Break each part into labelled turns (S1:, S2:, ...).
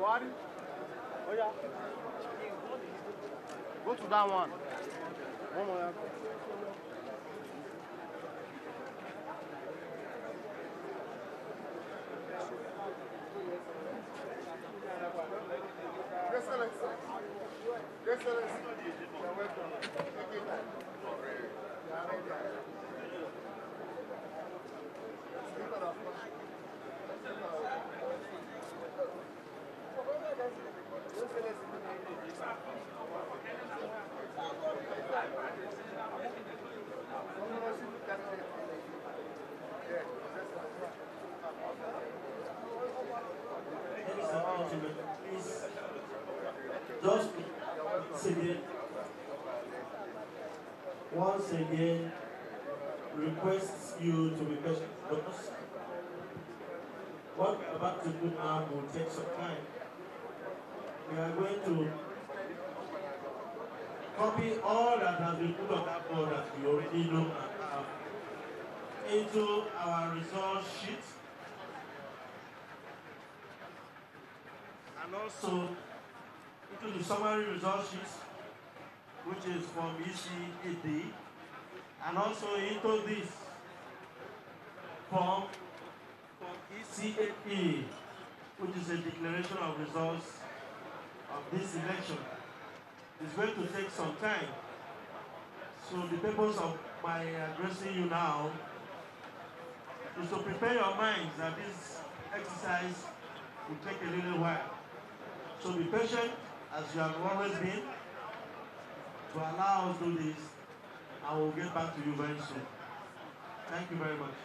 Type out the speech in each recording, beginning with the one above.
S1: Oh yeah. Go to that one. One more.
S2: Excellency. Excellency. You're welcome.
S3: Please, just once again, request you to be patient with us. What we're about to do now will take some time. We are going to copy all that has been put on that board that we already know and have into our result sheet, and also into the summary result sheet, which is from EC8D, and also into this form from EC8E, which is a declaration of results of this election. It's going to take some time. So the purpose of my addressing you now is to prepare your minds that this exercise will take a little while. So be patient, as you have always been, to allow us to do this, and we'll get back to you very soon. Thank you very much.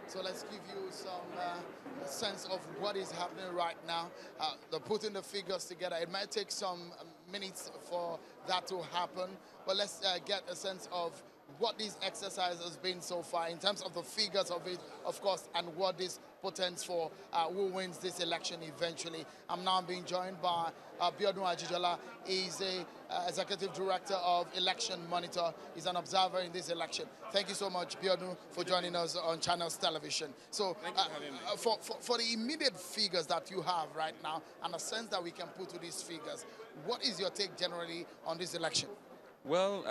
S4: So let's give you some sense of what is happening right now. They're putting the figures together. It might take some minutes for that to happen, but let's get a sense of what this exercise has been so far in terms of the figures of it, of course, and what this portends for who wins this election eventually. I'm now being joined by Biodun Ajijola. He's a Executive Director of Election Monitor. He's an observer in this election. Thank you so much, Biodun, for joining us on Channels Television. So for the immediate figures that you have right now and a sense that we can put to these figures, what is your take generally on this election?
S5: Well,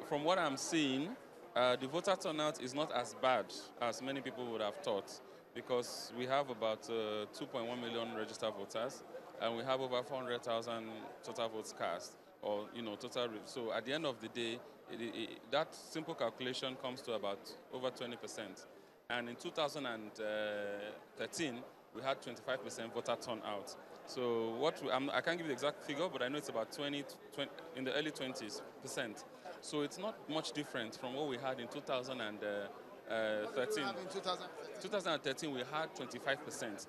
S5: from what I'm seeing, the voter turnout is not as bad as many people would have thought, because we have about 2.1 million registered voters, and we have over 400,000 total votes cast, or total. So at the end of the day, that simple calculation comes to about over 20%. And in 2013, we had 25% voter turnout. So I can't give you the exact figure, but I know it's about 20 in the early 20s%. So it's not much different from what we had in 2013.
S4: In
S5: 2013 we had 25%.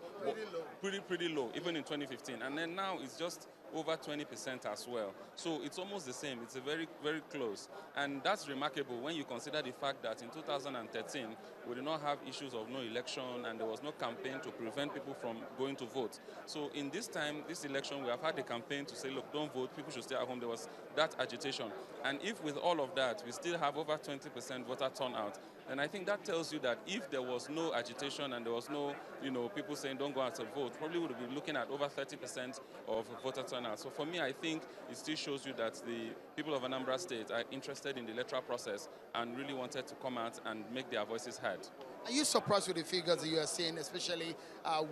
S5: Pretty low, even in 2015. And then now it's just over 20% as well. So it's almost the same. It's a very, very close. And that's remarkable when you consider the fact that in 2013, we did not have issues of no election, and there was no campaign to prevent people from going to vote. So in this election, we have had a campaign to say, look, don't vote, people should stay at home. There was that agitation. And if with all of that, we still have over 20% voter turnout, then I think that tells you that if there was no agitation and there was no, people saying don't go out to vote, probably would be looking at over 30% of voter turnout turn out. So for me, I think it still shows you that the people of Anambra State are interested in the electoral process and really wanted to come out and make their voices heard.
S4: Are you surprised with the figures that you are seeing, especially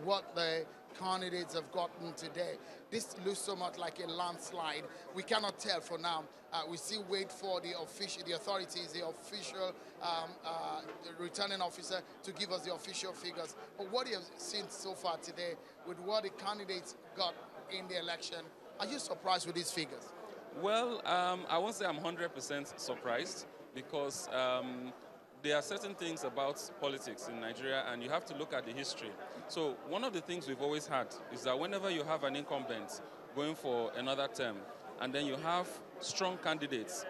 S4: what the candidates have gotten today? This looks so much like a landslide. We cannot tell for now. We still wait for the authorities, the official the returning officer to give us the official figures. But what you have seen so far today with what the candidates got in the election, are you surprised with these figures?
S5: Well, I won't say I'm 100% surprised because there are certain things about politics in Nigeria and you have to look at the history. So one of the things we've always had is that whenever you have an incumbent going for another term and then you have strong candidates,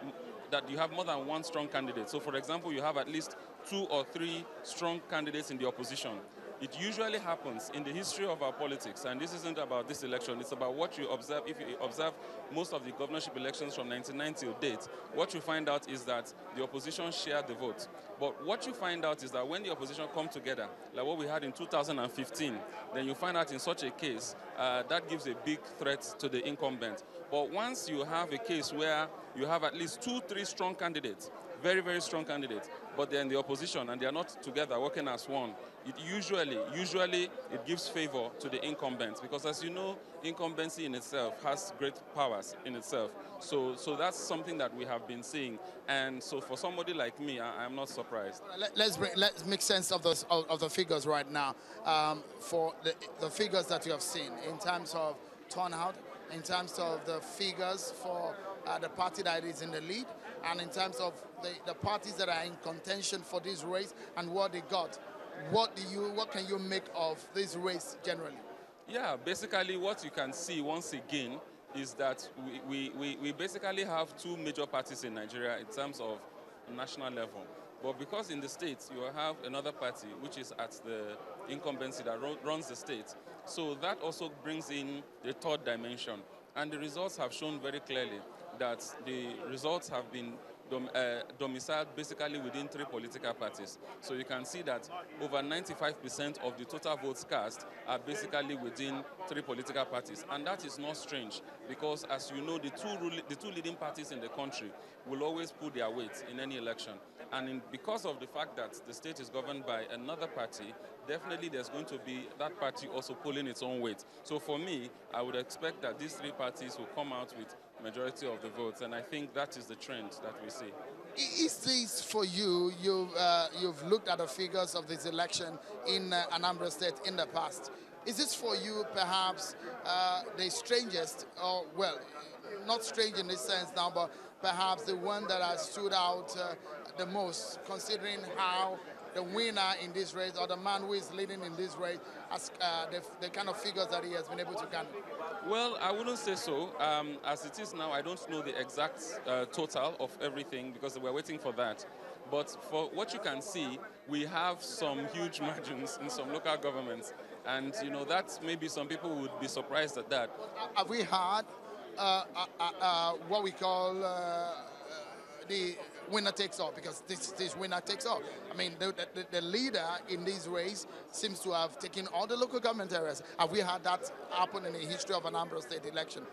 S5: that you have more than one strong candidate. So for example, you have at least 2 or 3 strong candidates in the opposition. It usually happens in the history of our politics, and this isn't about this election, it's about what you observe. If you observe most of the governorship elections from 1990 till date, what you find out is that the opposition share the vote. But what you find out is that when the opposition come together, like what we had in 2015, then you find out in such a case, that gives a big threat to the incumbent. But once you have a case where you have at least 2, 3 strong candidates, very, very strong candidates, but they're in the opposition and they're not together working as one, it usually it gives favor to the incumbent because, as you know, incumbency in itself has great powers in itself. So that's something that we have been seeing. And so for somebody like me, I'm not surprised.
S4: Let's make sense of the figures right now. For the figures that you have seen in terms of turnout, in terms of the figures for the party that is in the lead, and in terms of the parties that are in contention for this race and what they got. What can you make of this race generally?
S5: Yeah, basically what you can see once again is that we basically have 2 major parties in Nigeria in terms of national level. But because in the states you have another party which is at the incumbency that runs the state, so that also brings in the 3rd dimension. And the results have shown very clearly that the results have been domiciled basically within 3 political parties. So you can see that over 95% of the total votes cast are basically within 3 political parties. And that is not strange because, as you know, the two leading parties in the country will always pull their weight in any election. And because of the fact that the state is governed by another party, definitely there's going to be that party also pulling its own weight. So for me, I would expect that these 3 parties will come out with majority of the votes, and I think that is the trend that we see.
S4: Is this for you? You've looked at the figures of this election in Anambra State in the past. Is this for you perhaps the strangest, or well, not strange in this sense now, but perhaps the one that has stood out the most, considering how the winner in this race, or the man who is leading in this race, as the kind of figures that he has been able to garner?
S5: Well, I wouldn't say so. As it is now, I don't know the exact total of everything because we're waiting for that. But for what you can see, we have some huge margins in some local governments. And, you know, that maybe some people would be surprised at that.
S4: Have we had what we call the winner takes all? Because this winner takes all. I mean, the leader in this race seems to have taken all the local government areas. Have we had that happen in the history of an Anambra State election?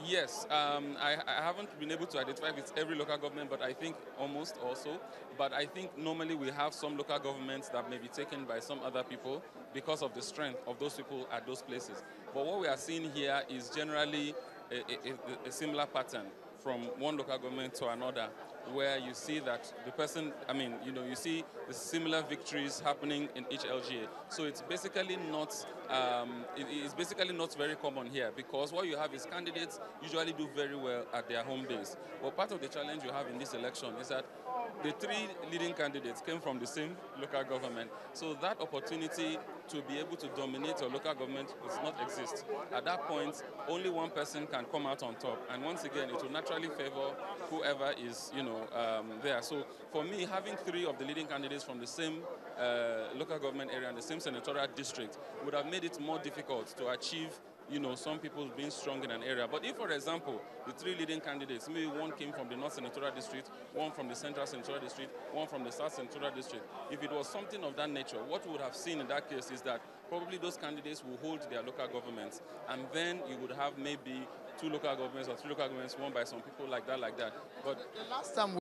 S5: Yes, I haven't been able to identify with every local government, but I think almost also. But I think normally we have some local governments that may be taken by some other people because of the strength of those people at those places. But what we are seeing here is generally a similar pattern from one local government to another, where you see that the person, I mean, you know, you see the similar victories happening in each LGA. So it's basically not, it's basically not very common here, because what you have is candidates usually do very well at their home base. But part of the challenge you have in this election is that the 3 leading candidates came from the same local government. So that opportunity to be able to dominate your local government does not exist. At that point, only one person can come out on top. And once again, it will naturally favor whoever is, you know, there. So for me, having 3 of the leading candidates from the same local government area and the same senatorial district would have made it more difficult to achieve, you know, some people being strong in an area. But if, for example, the 3 leading candidates, maybe one came from the North Senatorial District, one from the Central Senatorial District, one from the South Senatorial District, if it was something of that nature, what we would have seen in that case is that probably those candidates will hold their local governments, and then you would have maybe 2 local governments or 3 local governments won by some people like that. But
S4: the last time